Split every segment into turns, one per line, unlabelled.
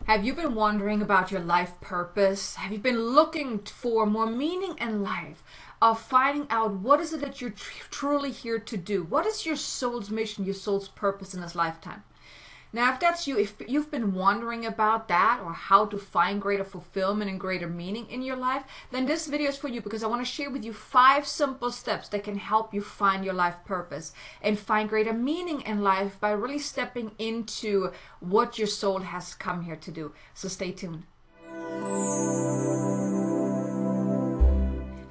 Have you been wondering about your life purpose? Have you been looking for more meaning in life? Of finding out what is it that you're truly here to do? What is your soul's mission, your soul's purpose in this lifetime? Now, if that's you, if you've been wondering about that or how to find greater fulfillment and greater meaning in your life, then this video is for you because I want to share with you 5 simple steps that can help you find your life purpose and find greater meaning in life by really stepping into what your soul has come here to do. So stay tuned.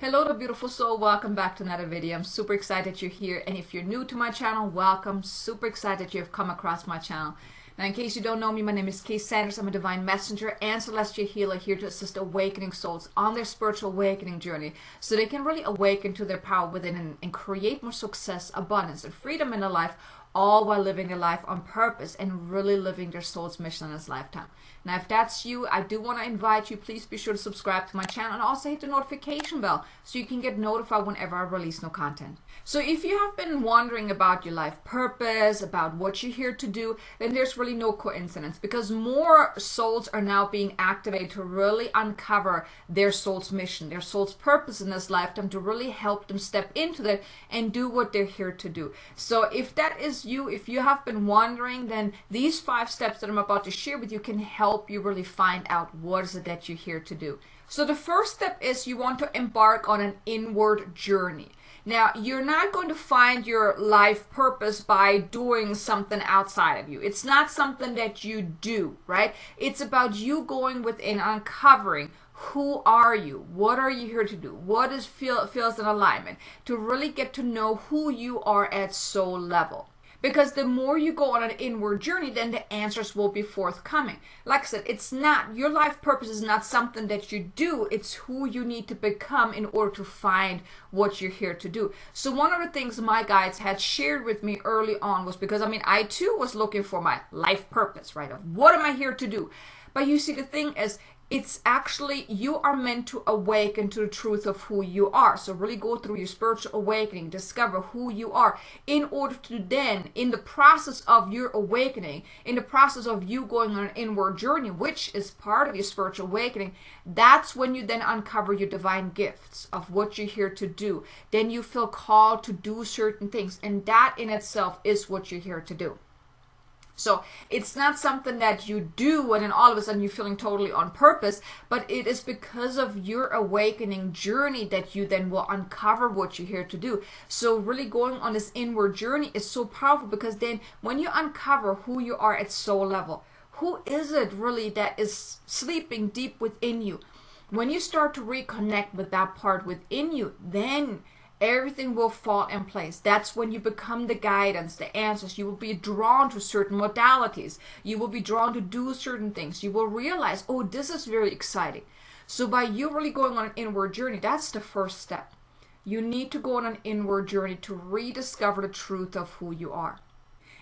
Hello to beautiful soul, welcome back to another video. I'm super excited you're here, and if you're new to my channel, welcome. Super excited you have come across my channel. Now, in case you don't know me, my name is Kay Sanders. I'm a divine messenger and celestial healer here to assist awakening souls on their spiritual awakening journey so they can really awaken to their power within and create more success, abundance, and freedom in their life, all while living their life on purpose and really living their soul's mission in this lifetime. Now, if that's you, I do want to invite you, please be sure to subscribe to my channel and also hit the notification bell so you can get notified whenever I release new content. So if you have been wondering about your life purpose, about what you're here to do, then there's really no coincidence, because more souls are now being activated to really uncover their soul's mission, their soul's purpose in this lifetime, to really help them step into that and do what they're here to do. So if that is you, if you have been wondering, then these 5 steps that I'm about to share with you can help you really find out what is it that you're here to do. So the first step is you want to embark on an inward journey. Now, you're not going to find your life purpose by doing something outside of you. It's not something that you do, right? It's about you going within, uncovering who are you? What are you here to do? What is feels in alignment? To really get to know who you are at soul level. Because the more you go on an inward journey, then the answers will be forthcoming. Like I said, it's not, your life purpose is not something that you do, it's who you need to become in order to find what you're here to do. So one of the things my guides had shared with me early on was, because I too was looking for my life purpose, right? Of what am I here to do? But you see, the thing is, it's actually, you are meant to awaken to the truth of who you are. So really go through your spiritual awakening, discover who you are, in order to then, in the process of your awakening, in the process of you going on an inward journey, which is part of your spiritual awakening, that's when you then uncover your divine gifts of what you're here to do. Then you feel called to do certain things, and that in itself is what you're here to do. So it's not something that you do and then all of a sudden you're feeling totally on purpose, but it is because of your awakening journey that you then will uncover what you're here to do. So really going on this inward journey is so powerful, because then when you uncover who you are at soul level, who is it really that is sleeping deep within you? When you start to reconnect with that part within you, then everything will fall in place. That's when you become the guidance, the answers. You will be drawn to certain modalities. You will be drawn to do certain things. You will realize, oh, this is very exciting. So by you really going on an inward journey, that's the first step. You need to go on an inward journey to rediscover the truth of who you are.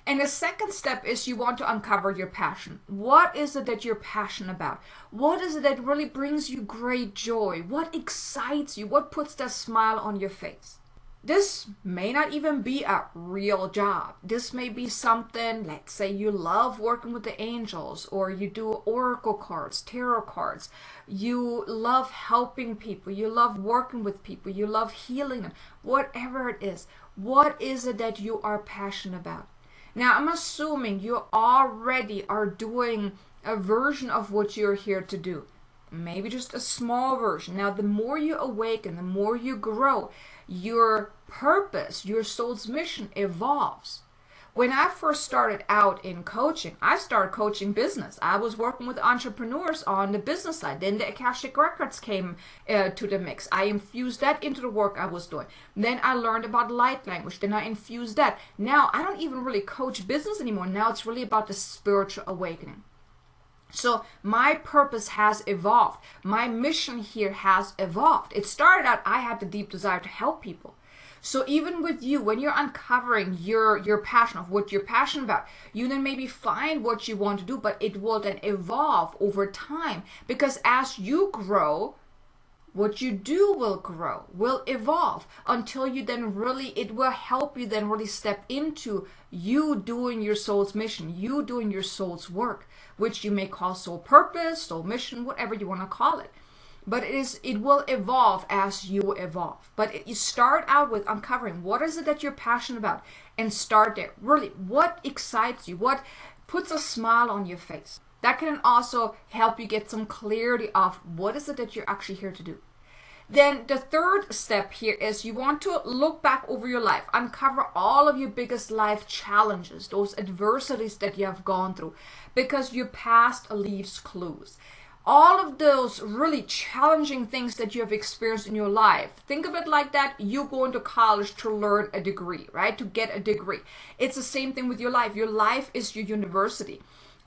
And the second step is you want to uncover your passion. What is it that you're passionate about? What is it that really brings you great joy? What excites you? What puts that smile on your face? This may not even be a real job. This may be something, let's say you love working with the angels, or you do oracle cards, tarot cards. You love helping people. You love working with people. You love healing them. Whatever it is, what is it that you are passionate about? Now, I'm assuming you already are doing a version of what you're here to do. Maybe just a small version. Now, the more you awaken, the more you grow, your purpose, your soul's mission evolves. When I first started out in coaching, I started coaching business. I was working with entrepreneurs on the business side. Then the Akashic Records came to the mix. I infused that into the work I was doing. Then I learned about light language. Then I infused that. Now I don't even really coach business anymore. Now it's really about the spiritual awakening. So my purpose has evolved. My mission here has evolved. It started out, I had the deep desire to help people. So even with you, when you're uncovering your passion of what you're passionate about, you then maybe find what you want to do, but it will then evolve over time, because as you grow, What you do will grow, will evolve, until you then really, it will help you then really step into you doing your soul's mission, you doing your soul's work, which you may call soul purpose, soul mission, whatever you want to call it. But it will evolve as you evolve. But you start out with uncovering what is it that you're passionate about, and start there. Really, what excites you? What puts a smile on your face? That can also help you get some clarity of what is it that you're actually here to do. Then the third step here is you want to look back over your life, uncover all of your biggest life challenges, those adversities that you have gone through, because your past leaves clues. All of those really challenging things that you have experienced in your life, think of it like that. You go into college to learn a degree, right? To get a degree. It's the same thing with your life. Your life is your university.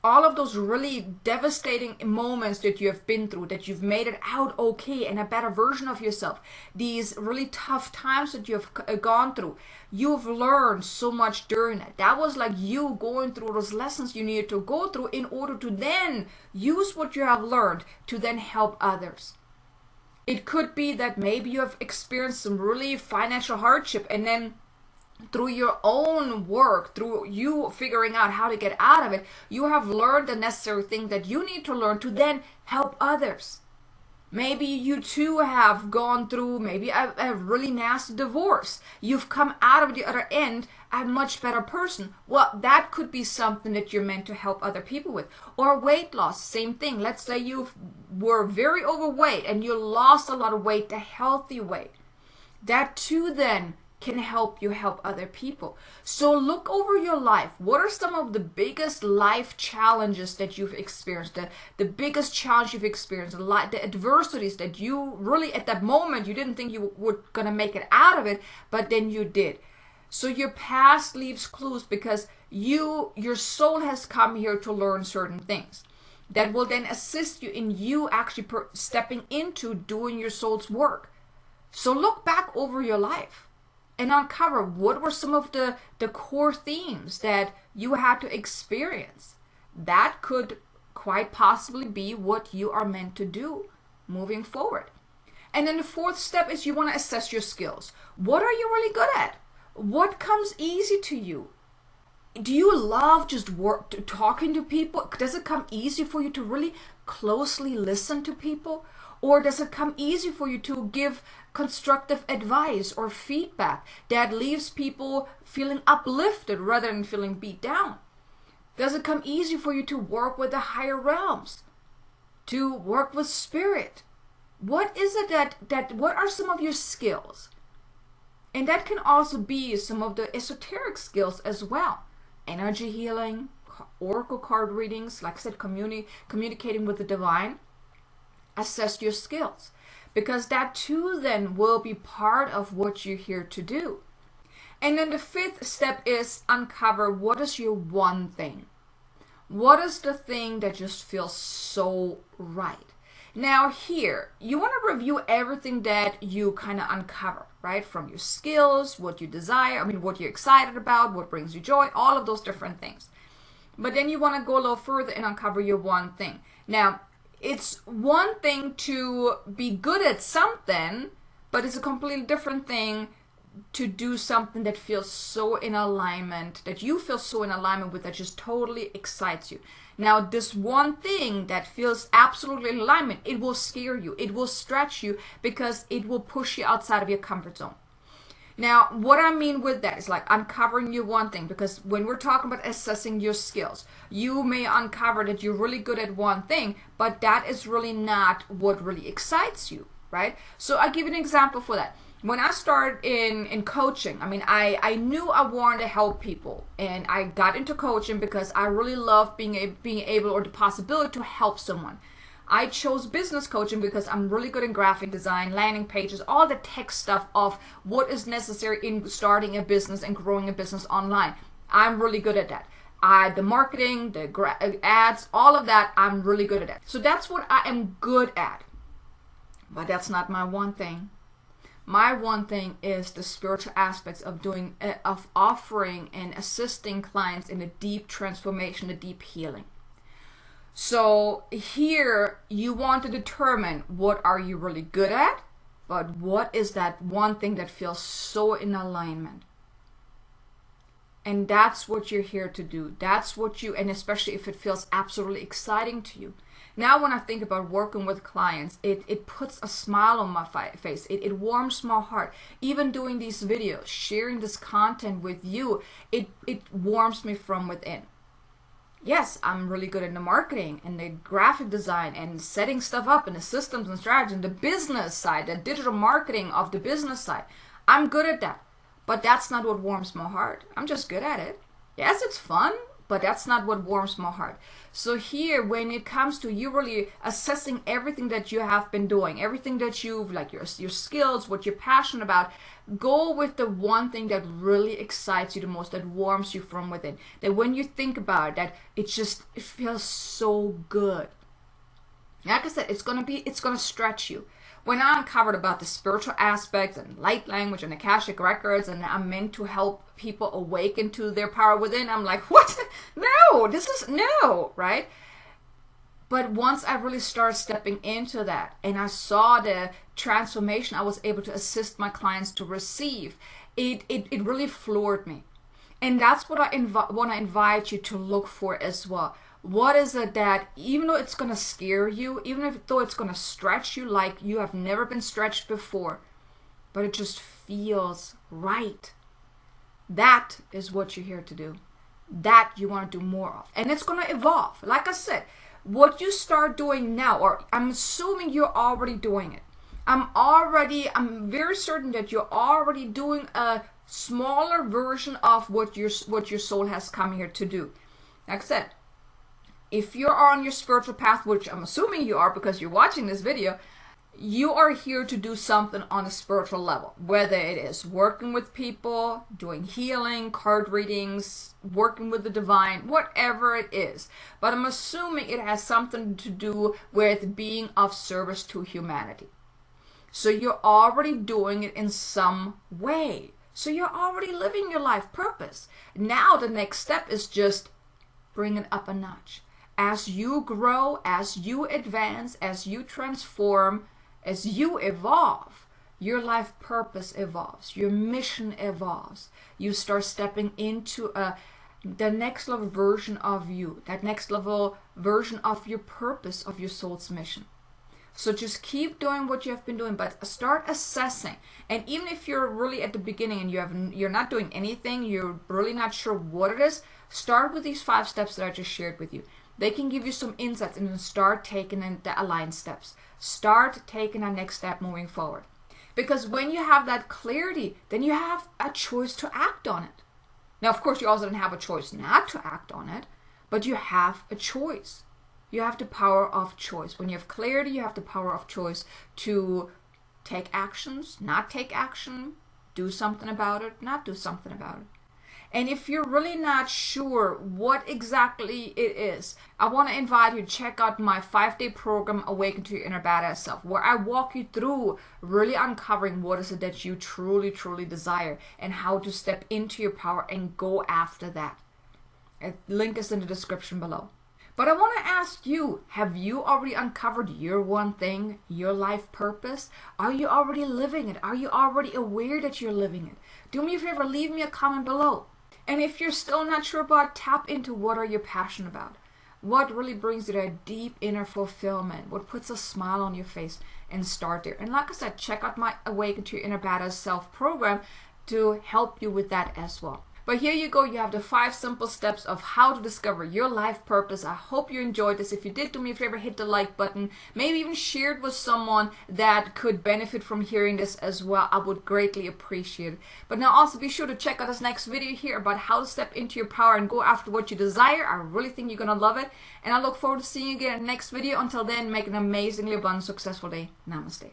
All of those really devastating moments that you have been through, that you've made it out okay and a better version of yourself, these really tough times that you've gone through, you've learned so much during it. That was like you going through those lessons you needed to go through in order to then use what you have learned to then help others. It could be that maybe you have experienced some really financial hardship, and then through your own work, through you figuring out how to get out of it, you have learned the necessary thing that you need to learn to then help others. Maybe you too have gone through maybe a really nasty divorce. You've come out of the other end a much better person. Well, that could be something that you're meant to help other people with. Or weight loss, same thing. Let's say you were very overweight and you lost a lot of weight, a healthy weight. That too then can help you help other people. So look over your life. What are some of the biggest life challenges that you've experienced? The biggest challenge you've experienced, the adversities that you really at that moment you didn't think you were gonna make it out of it, but then you did. So your past leaves clues because your soul has come here to learn certain things that will then assist you in you actually stepping into doing your soul's work. So look back over your life and uncover what were some of the core themes that you had to experience. That could quite possibly be what you are meant to do moving forward. And then the fourth step is you want to assess your skills. What are you really good at? What comes easy to you? Do you love just talking to people? Does it come easy for you to really closely listen to people? Or does it come easy for you to give constructive advice or feedback that leaves people feeling uplifted rather than feeling beat down? Does it come easy for you to work with the higher realms? To work with spirit? What is it what are some of your skills? And that can also be some of the esoteric skills as well. Energy healing, oracle card readings, like I said, communicating with the divine. Assess your skills, because that too then will be part of what you're here to do. And then the fifth step is uncover what is your one thing. What is the thing that just feels so right? Now here, you want to review everything that you kind of uncover, right? From your skills, what you desire, what you're excited about, what brings you joy, all of those different things. But then you want to go a little further and uncover your one thing. Now, it's one thing to be good at something, but it's a completely different thing to do something that feels so in alignment, that you feel so in alignment with, that just totally excites you. Now, this one thing that feels absolutely in alignment, it will scare you, it will stretch you, because it will push you outside of your comfort zone. Now, what I mean with that is like uncovering your one thing, because when we're talking about assessing your skills, you may uncover that you're really good at one thing, but that is really not what really excites you, right? So I'll give you an example for that. When I started in coaching, I knew I wanted to help people, and I got into coaching because I really love being able, or the possibility to help someone. I chose business coaching because I'm really good in graphic design, landing pages, all the tech stuff of what is necessary in starting a business and growing a business online. I'm really good at that. The marketing, the ads, all of that, I'm really good at that. So that's what I am good at. But that's not my one thing. My one thing is the spiritual aspects of offering and assisting clients in a deep transformation, a deep healing. So here you want to determine what are you really good at, but what is that one thing that feels so in alignment. And that's what you're here to do. That's what you, and especially if it feels absolutely exciting to you. Now when I think about working with clients, it puts a smile on my face. It warms my heart. Even doing these videos, sharing this content with you, it warms me from within. Yes, I'm really good in the marketing and the graphic design and setting stuff up and the systems and strategy and the business side, the digital marketing of the business side. I'm good at that. But that's not what warms my heart. I'm just good at it. Yes, it's fun, but that's not what warms my heart. So here, when it comes to you really assessing everything that you have been doing, everything that you've, like your skills, what you're passionate about, go with the one thing that really excites you the most, that warms you from within. That when you think about it, that it feels so good. Like I said, it's gonna stretch you. When I uncovered about the spiritual aspects and light language and Akashic records, and I'm meant to help people awaken to their power within, I'm like, what? No, no, right? But once I really started stepping into that and I saw the transformation I was able to assist my clients to receive, it really floored me. And that's what I want to invite you to look for as well. What is it that, even though it's going to scare you, though it's going to stretch you like you have never been stretched before, but it just feels right. That is what you're here to do. That you want to do more of. And it's going to evolve. Like I said, what you start doing now, or I'm assuming you're already doing it. I'm very certain that you're already doing a smaller version of what your soul has come here to do. Like I said, if you're on your spiritual path, which I'm assuming you are because you're watching this video, you are here to do something on a spiritual level. Whether it is working with people, doing healing, card readings, working with the divine, whatever it is. But I'm assuming it has something to do with being of service to humanity. So you're already doing it in some way. So you're already living your life purpose. Now the next step is just bring it up a notch. As you grow, as you advance, as you transform, as you evolve, your life purpose evolves, your mission evolves. You start stepping into the next level version of you, that next level version of your purpose, of your soul's mission. So just keep doing what you have been doing, but start assessing. And even if you're really at the beginning and you're not doing anything, you're really not sure what it is, start with these 5 steps that I just shared with you. They can give you some insights, and then start taking the aligned steps. Start taking that next step moving forward. Because when you have that clarity, then you have a choice to act on it. Now, of course, you also don't have a choice not to act on it, but you have a choice. You have the power of choice. When you have clarity, you have the power of choice to take actions, not take action, do something about it, not do something about it. And if you're really not sure what exactly it is, I want to invite you to check out my 5-day program, Awaken to Your Inner Badass Self, where I walk you through really uncovering what is it that you truly, truly desire and how to step into your power and go after that. The link is in the description below. But I want to ask you, have you already uncovered your one thing, your life purpose? Are you already living it? Are you already aware that you're living it? Do me a favor, leave me a comment below. And if you're still not sure about, tap into what are you passionate about? What really brings you that deep inner fulfillment? What puts a smile on your face? And start there. And like I said, check out my Awaken to Your Inner Badass Self program to help you with that as well. But here you go, you have the 5 simple steps of how to discover your life purpose. I hope you enjoyed this. If you did, do me a favor, hit the like button. Maybe even share it with someone that could benefit from hearing this as well. I would greatly appreciate it. But now also be sure to check out this next video here about how to step into your power and go after what you desire. I really think you're going to love it. And I look forward to seeing you again in the next video. Until then, make an amazingly abundant, successful day. Namaste.